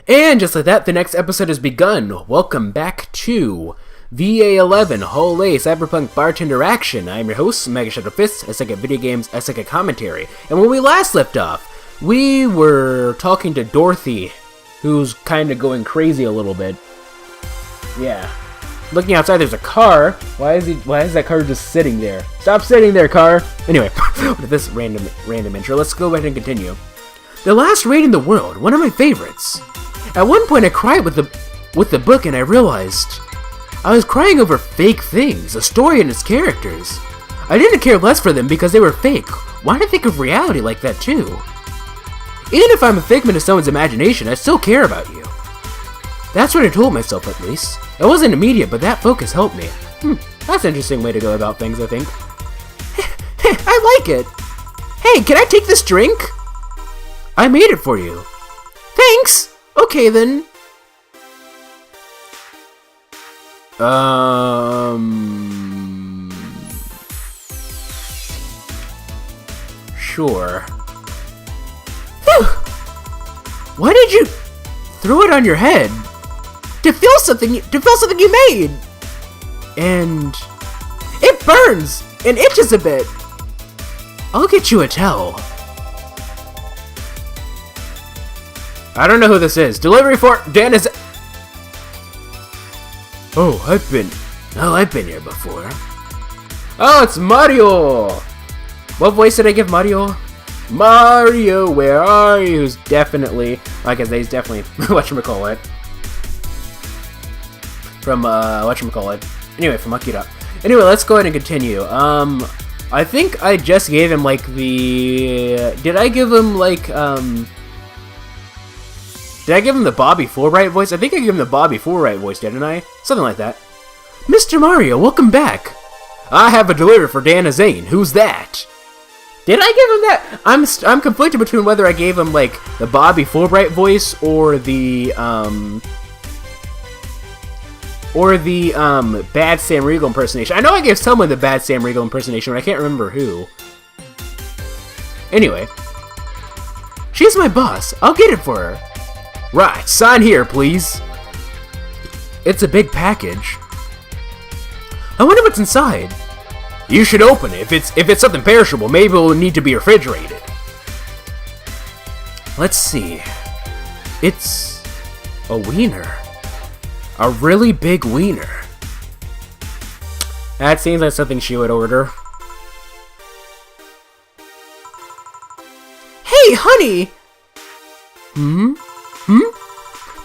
And just like that, the next episode has begun. Welcome back to VA-11 Holy Cyberpunk Bartender Action. I am your host, MegaShadowFist. I suck at video games, I suck at commentary. And when we last left off, we were talking to Dorothy, who's kind of going crazy a little bit. Yeah. Looking outside, there's a car. Why is that car just sitting there? Stop sitting there, car! Anyway, with this random intro, let's go ahead and continue. The Last Raid in the World, one of my favorites. At one point I cried with the book and I realized I was crying over fake things, a story and its characters. I didn't care less for them because they were fake. Why not think of reality like that too? Even if I'm a figment of someone's imagination, I still care about you. That's what I told myself at least. It wasn't immediate, but that focus helped me. That's an interesting way to go about things, I think. I like it. Hey, can I take this drink? I made it for you. Thanks! Okay then. Sure. Phew! Why did you throw it on your head? To feel something you made! And it burns and itches a bit. I'll get you a towel. I don't know who this is. Delivery for Dan is. Oh, I've been here before. Oh, it's Mario! What voice did I give Mario? Mario, where are you? Who's definitely, like I said, he's definitely whatchamacallit. From whatchamacallit. Anyway, from Akira. Anyway, let's go ahead and continue. I think I just gave him like the. Did I give him the Bobby Fulbright voice? I think I gave him the Bobby Fulbright voice, didn't I? Something like that. Mr. Mario, welcome back. I have a delivery for Dana Zane. Who's that? Did I give him that? I'm conflicted between whether I gave him like the Bobby Fulbright voice or the Bad Sam Riegel impersonation. I know I gave someone the Bad Sam Riegel impersonation, but I can't remember who. Anyway, she's my boss. I'll get it for her. Right, sign here, please. It's a big package. I wonder what's inside. You should open it. If it's something perishable, maybe it'll need to be refrigerated. Let's see. It's a wiener. A really big wiener. That seems like something she would order. Hey, honey!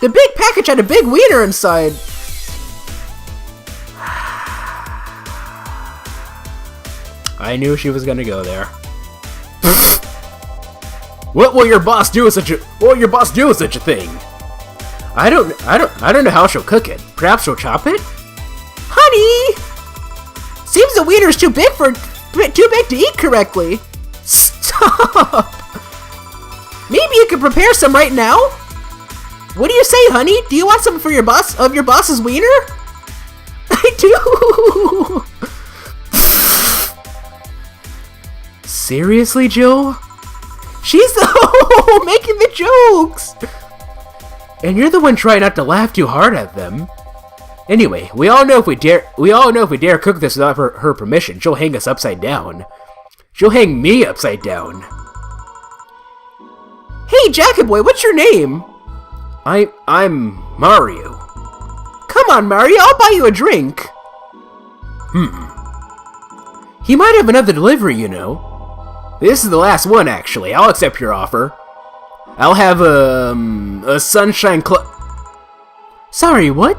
The big package had a big wiener inside. I knew she was gonna go there. What will your boss do with such a thing? I don't know how she'll cook it. Perhaps she'll chop it? Honey! Seems the wiener's too big to eat correctly. Stop! Maybe you could prepare some right now? What do you say, honey? Do you want some for your boss's wiener? I do! Seriously, Jill? She's the making the jokes! And you're the one trying not to laugh too hard at them. Anyway, we all know if we dare cook this without her permission, she'll hang us upside down. She'll hang me upside down. Hey, Jacket Boy, what's your name? I'm Mario. Come on, Mario, I'll buy you a drink. He might have another delivery, you know. This is the last one, actually. I'll accept your offer. I'll have a sunshine Sorry, what?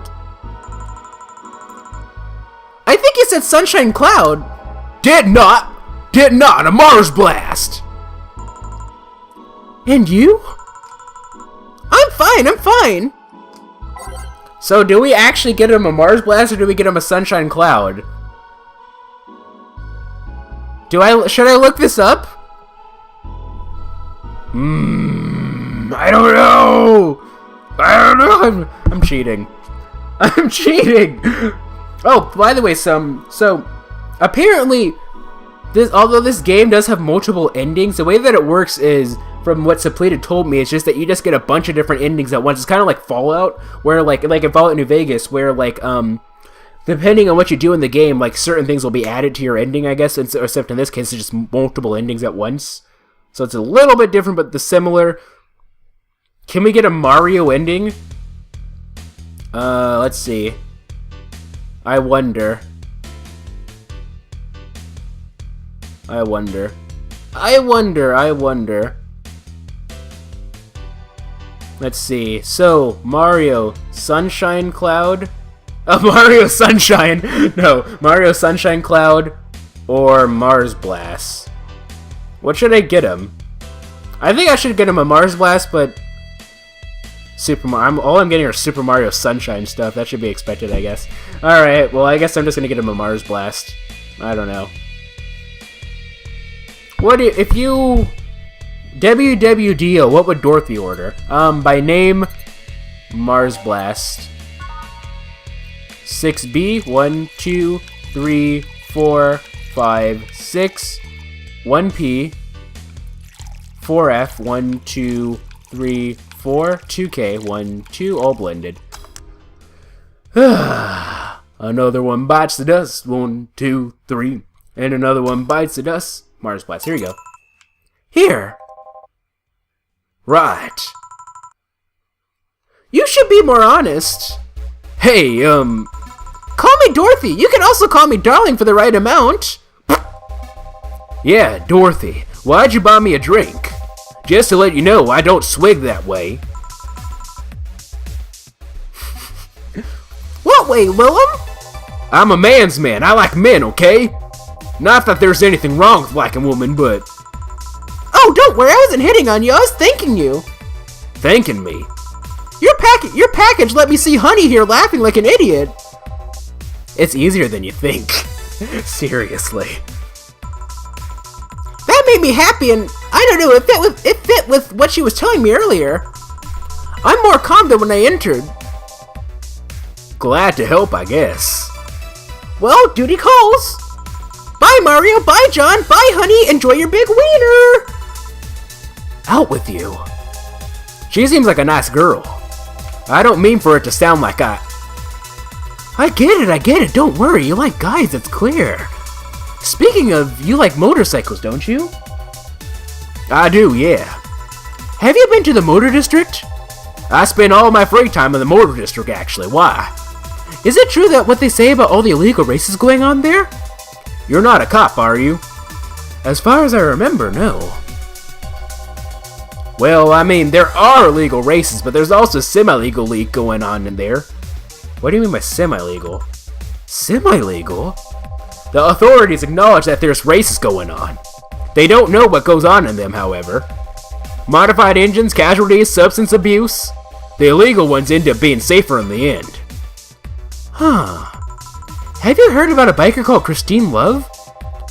I think you said sunshine cloud. Did not, a Mars blast. And you? I'm fine. So, do we actually get him a Mars blast, or do we get him a sunshine cloud? Should I look this up? I don't know. I'm cheating. I'm cheating. Oh, by the way, so apparently although this game does have multiple endings, the way that it works is from what Suppleted told me, it's just that you just get a bunch of different endings at once. It's kind of like Fallout, where like in Fallout New Vegas, where like depending on what you do in the game, like certain things will be added to your ending, I guess. Except in this case, it's just multiple endings at once. So it's a little bit different, but similar. Can we get a Mario ending? Let's see. I wonder. Let's see. So, Mario Sunshine Cloud. Mario Sunshine. No, Mario Sunshine Cloud or Mars Blast. What should I get him? I think I should get him a Mars Blast, but all I'm getting are Super Mario Sunshine stuff. That should be expected, I guess. Alright, well, I guess I'm just gonna get him a Mars Blast. I don't know. If you... WWDO, what would Dorothy order? By name, Mars Blast. 6B, 1, 2, 3, 4, 5, 6. 1P. 4F, 1, 2, 3, 4. 2K, 1, 2, all blended. Another one bites the dust. 1, 2, 3. And another one bites the dust. Mars Blast, here you go. Here! Right. You should be more honest. Hey, call me Dorothy. You can also call me Darling for the right amount. Yeah, Dorothy. Why'd you buy me a drink? Just to let you know, I don't swig that way. What way, Willem? I'm a man's man. I like men, okay? Not that there's anything wrong with liking women, but... Oh, don't worry, I wasn't hitting on you, I was thanking you. Thanking me? Your package let me see Honey here laughing like an idiot. It's easier than you think. Seriously. That made me happy, and I don't know, it fit with what she was telling me earlier. I'm more calm than when I entered. Glad to help, I guess. Well, duty calls. Bye, Mario. Bye, John. Bye, honey. Enjoy your big wiener. Out with you. She seems like a nice girl. I don't mean for it to sound like I get it. Don't worry. You like guys, it's clear. Speaking of, you like motorcycles, don't you? I do, yeah. Have you been to the Motor District? I spend all my free time in the Motor District, actually. Why? Is it true that what they say about all the illegal races going on there? You're not a cop, are you? As far as I remember, no. Well, I mean, there are illegal races, but there's also semi-legal league going on in there. What do you mean by semi-legal? Semi-legal? The authorities acknowledge that there's races going on. They don't know what goes on in them, however. Modified engines, casualties, substance abuse. The illegal ones end up being safer in the end. Huh. Have you heard about a biker called Christine Love?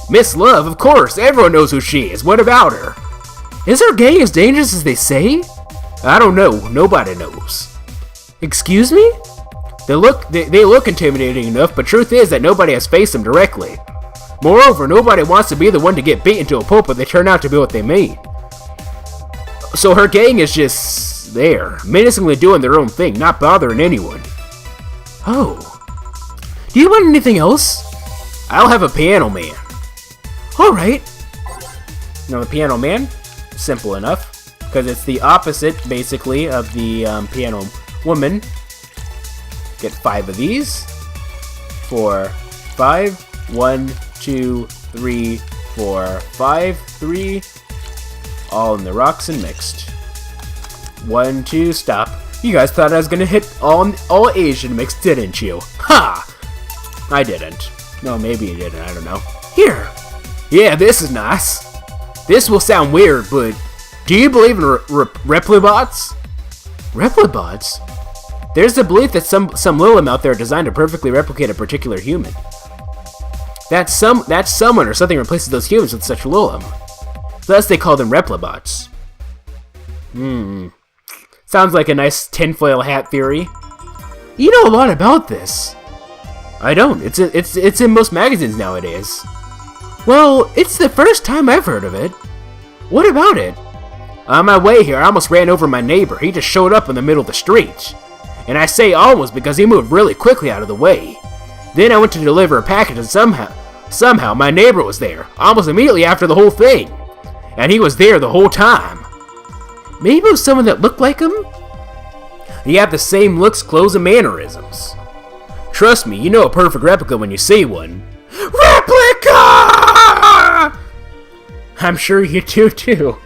Miss Love, of course. Everyone knows who she is. What about her? Is her gang as dangerous as they say? I don't know. Nobody knows. Excuse me? They look intimidating enough, but truth is that nobody has faced them directly. Moreover, nobody wants to be the one to get beaten to a pulp, but they turn out to be what they mean. So her gang is just there, menacingly doing their own thing, not bothering anyone. Oh. Do you want anything else? I'll have a piano man. Alright. Now the piano man, simple enough, because it's the opposite, basically, of the piano woman. Get 5 of these. 4, 5, 1, 2, 3, 4, 5, 3. All in the rocks and mixed. 1, 2, stop. You guys thought I was gonna hit all Asian mix, didn't you? Ha! I didn't. No, maybe you didn't, I don't know. Here! Yeah, this is nice. This will sound weird, but do you believe in replibots? Replibots? There's the belief that some Lilim out there are designed to perfectly replicate a particular human. That someone or something replaces those humans with such Lilim. Thus they call them replibots. Sounds like a nice tinfoil hat theory. You know a lot about this. I don't. It's in most magazines nowadays. Well, it's the first time I've heard of it. What about it? On my way here, I almost ran over my neighbor. He just showed up in the middle of the street. And I say almost because he moved really quickly out of the way. Then I went to deliver a package and somehow my neighbor was there, almost immediately after the whole thing. And he was there the whole time. Maybe it was someone that looked like him? He had the same looks, clothes, and mannerisms. Trust me, you know a perfect replica when you see one. Replica! I'm sure you do too,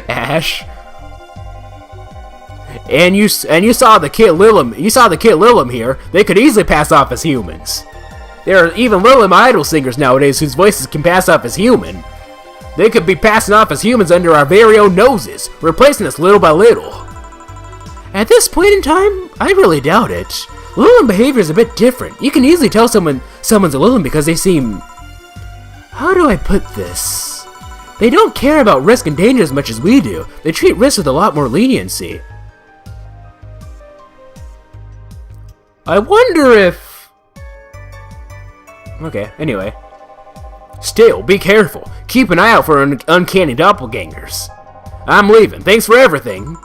Ash. And you saw the Kit Lilim here. They could easily pass off as humans. There are even Lilim idol singers nowadays whose voices can pass off as human. They could be passing off as humans under our very own noses, replacing us little by little. At this point in time, I really doubt it. Lilim behavior is a bit different. You can easily tell someone's a Lilim because they seem... How do I put this? They don't care about risk and danger as much as we do. They treat risk with a lot more leniency. I wonder if... Okay, anyway. Still, be careful. Keep an eye out for uncanny doppelgangers. I'm leaving. Thanks for everything.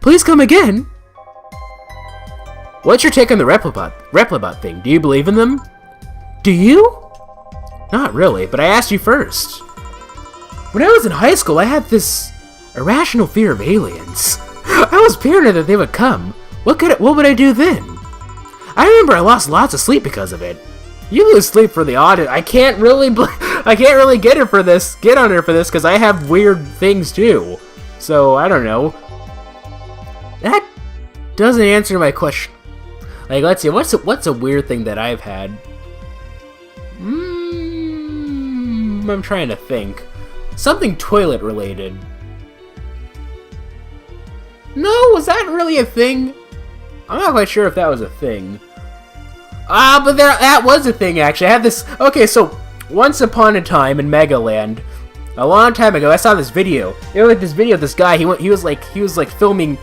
Please come again. What's your take on the Replibot thing? Do you believe in them? Do you? Not really, but I asked you first. When I was in high school, I had this irrational fear of aliens. I was paranoid that they would come. What would I do then? I remember I lost lots of sleep because of it. You lose sleep for the audit. I can't really get on her for this because I have weird things too. So I don't know. That doesn't answer my question. Like, let's see, what's a weird thing that I've had? I'm trying to think. Something toilet related. No, was that really a thing? I'm not quite sure if that was a thing. But that was a thing, actually. I had this... Okay, so, once upon a time in Megaland, a long time ago, I saw this video. It was like this video of this guy, he was like filming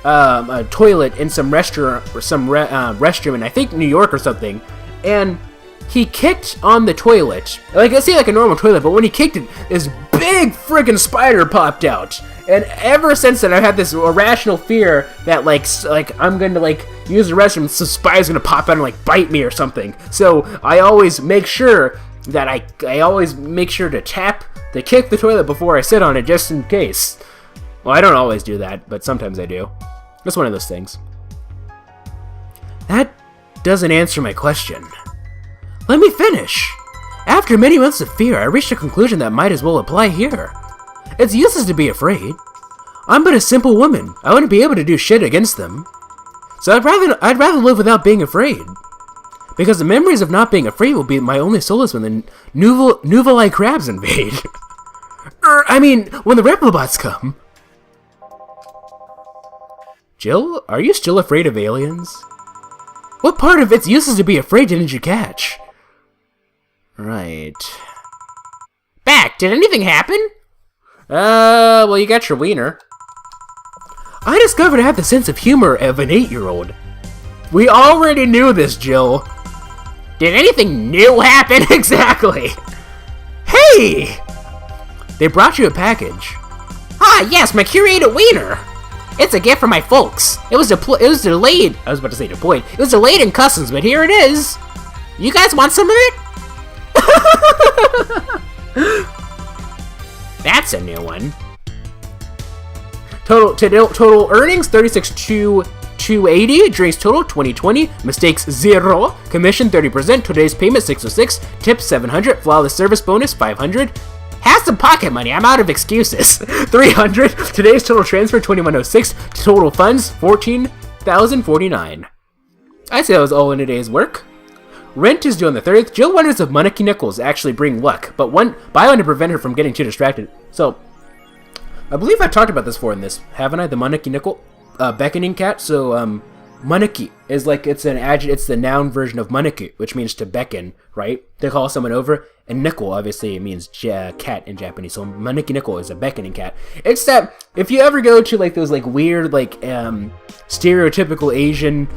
a toilet in some restaurant, or some restroom in, I think, New York or something. And he kicked on the toilet. Like, it seemed like a normal toilet, but when he kicked it, this big friggin' spider popped out. And ever since then, I've had this irrational fear that, like I'm going to, like, use the restroom, some spider's going to pop out and, like, bite me or something. So, I always make sure that I always make sure to kick the toilet before I sit on it, just in case. Well, I don't always do that, but sometimes I do. It's one of those things. That doesn't answer my question. Let me finish. After many months of fear, I reached a conclusion that might as well apply here. It's useless to be afraid. I'm but a simple woman. I wouldn't be able to do shit against them. So I'd rather live without being afraid. Because the memories of not being afraid will be my only solace when the Nouvelle crabs invade. When the Replibots come. Jill, are you still afraid of aliens? What part of it's useless to be afraid didn't you catch? Right. Back, did anything happen? Well, you got your wiener. I discovered I have the sense of humor of an 8-year-old. We already knew this, Jill. Did anything new happen? Exactly. Hey! They brought you a package. Ah, yes, my curated wiener. It's a gift from my folks. It was delayed. I was about to say deployed. It was delayed in customs, but here it is. You guys want some of it? That's a new one. Total earnings 36,280. Drinks total 2020. Mistakes 0. Commission 30%. Today's payment 606. Tips 700. Flawless service bonus 500. Have some pocket money. I'm out of excuses. 300. Today's total transfer 2106. Total funds 14,049. I'd say that was all in a day's work. Rent is due on the 30th. Jill wonders if Monarchy Nickels actually bring luck, but buy one to prevent her from getting too distracted. So, I believe I talked about this before in this, haven't I? The Monarchy Nickel beckoning cat. So, Monarchy is like, it's the noun version of Monarchy, which means to beckon, right? To call someone over. And Nickel, obviously, it means cat in Japanese. So, Monarchy Nickel is a beckoning cat. It's that, if you ever go to, like, those, like, weird, like, stereotypical Asian,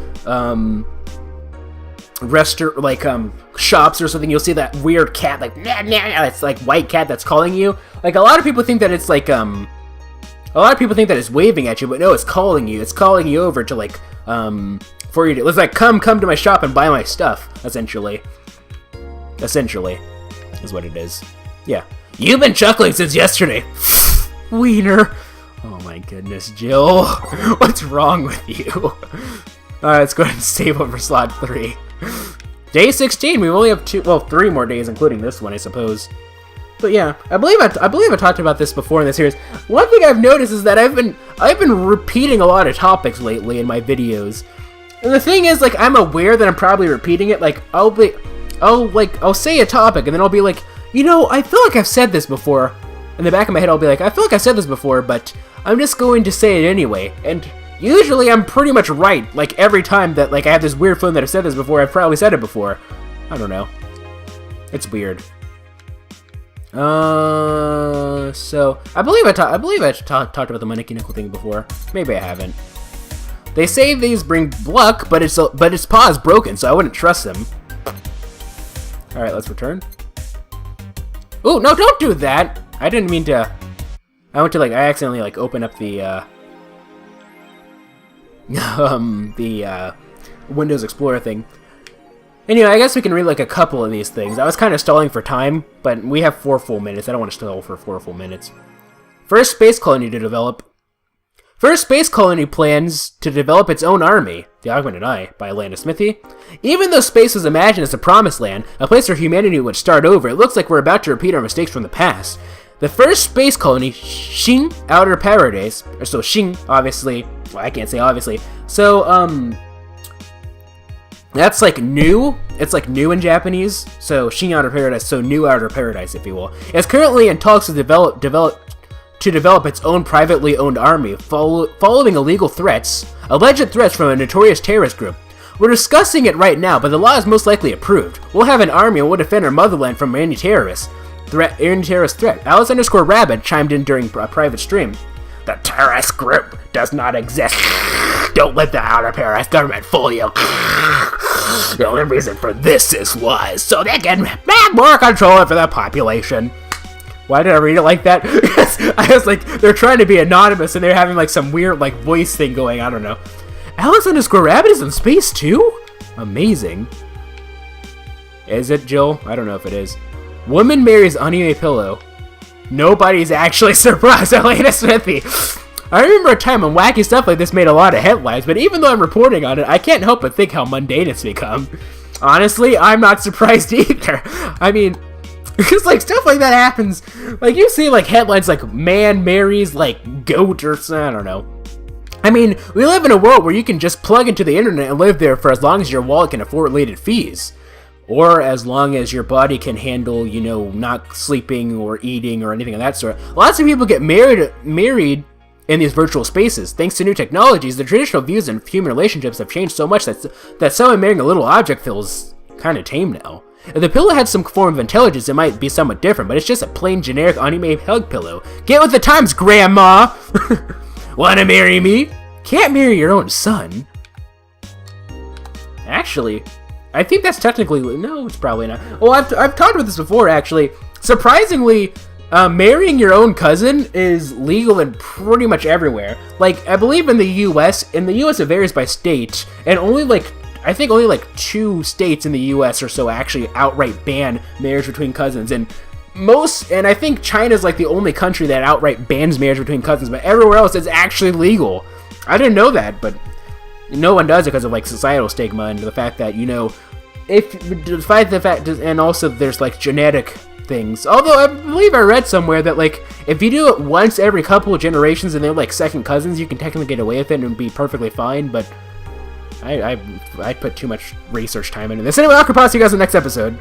shops or something, you'll see that weird cat, like, nah, nah, nah, it's like white cat that's calling you. Like, a lot of people think that it's like, a lot of people think that it's waving at you, but no, it's calling you. It's calling you over to, like, for you to, it's like, come to my shop and buy my stuff, essentially. Essentially, is what it is. Yeah. You've been chuckling since yesterday. Wiener. Oh my goodness, Jill. What's wrong with you? Alright, let's go ahead and save over slot 3. Day 16, we only have 3 more days, including this one, I suppose. But yeah, I believe I talked about this before in the series. One thing I've noticed is that I've been repeating a lot of topics lately in my videos. And the thing is, like, I'm aware that I'm probably repeating it. Like, I'll say a topic, and then I'll be like, you know, I feel like I've said this before. In the back of my head, I'll be like, I feel like I've said this before, but I'm just going to say it anyway. And usually I'm pretty much right. Like, every time that, like, I have this weird feeling that I've said this before, I've probably said it before. I don't know. It's weird. So I believe I talked about the Maneki Nickel thing before. Maybe I haven't. They say these bring luck, but its paw is broken, so I wouldn't trust them. All right, let's return. Oh no! Don't do that. I didn't mean to. I accidentally like open up the Windows Explorer thing. Anyway, I guess we can read like a couple of these things. I was kind of stalling for time, but we have 4 full minutes. I don't want to stall for 4 full minutes. First space colony to develop. First space colony plans to develop its own army, The Augmented Eye, by Alana Smithy. Even though space was imagined as a promised land, a place where humanity would start over, it looks like we're about to repeat our mistakes from the past. The first space colony, Xing Outer Paradise, or so Xing, obviously, well, I can't say obviously, so, that's like new. It's like new in Japanese. So Xing Outer Paradise, so new Outer Paradise, if you will. It's currently in talks to develop its own privately owned army, following illegal threats, alleged threats from a notorious terrorist group. We're discussing it right now, but the law is most likely approved. We'll have an army and we'll defend our motherland from any terrorist threat. Alice_Rabbit chimed in during a private stream. The terrorist group does not exist. Don't let the Outer Paradise government fool you. The only reason for this was so they can have more control over the population. Why did I read it like that? Because I was like, they're trying to be anonymous and they're having like some weird like voice thing going. I don't know. Alice_Rabbit is in space too? Amazing. Is it, Jill? I don't know if it is. Woman marries anime pillow. Nobody's actually surprised. Alana Smithy. I remember a time when wacky stuff like this made a lot of headlines, but even though I'm reporting on it, I can't help but think how mundane it's become. Honestly, I'm not surprised either. I mean, because like stuff like that happens, like you see like headlines like man marries like goat or I don't know. I mean, we live in a world where you can just plug into the internet and live there for as long as your wallet can afford related fees. Or as long as your body can handle, you know, not sleeping or eating or anything of that sort. Lots of people get married in these virtual spaces. Thanks to new technologies, the traditional views in human relationships have changed so much that someone marrying a little object feels kind of tame now. If the pillow had some form of intelligence, it might be somewhat different, but it's just a plain generic anime hug pillow. Get with the times, Grandma! Wanna marry me? Can't marry your own son. Actually, I think that's technically... No, it's probably not. Well, I've talked about this before, actually. Surprisingly, marrying your own cousin is legal in pretty much everywhere. Like, I believe in the U.S. In the U.S. it varies by state, and only like... I think only like 2 states in the U.S. or so actually outright ban marriage between cousins, and I think China's like the only country that outright bans marriage between cousins, but everywhere else it's actually legal. I didn't know that, but no one does it because of like societal stigma and the fact that, you know, despite the fact, and also there's like genetic things. Although I believe I read somewhere that like if you do it once every couple of generations and they're like second cousins, you can technically get away with it and be perfectly fine, but I put too much research time into this. Anyway, I'll see you guys in the next episode.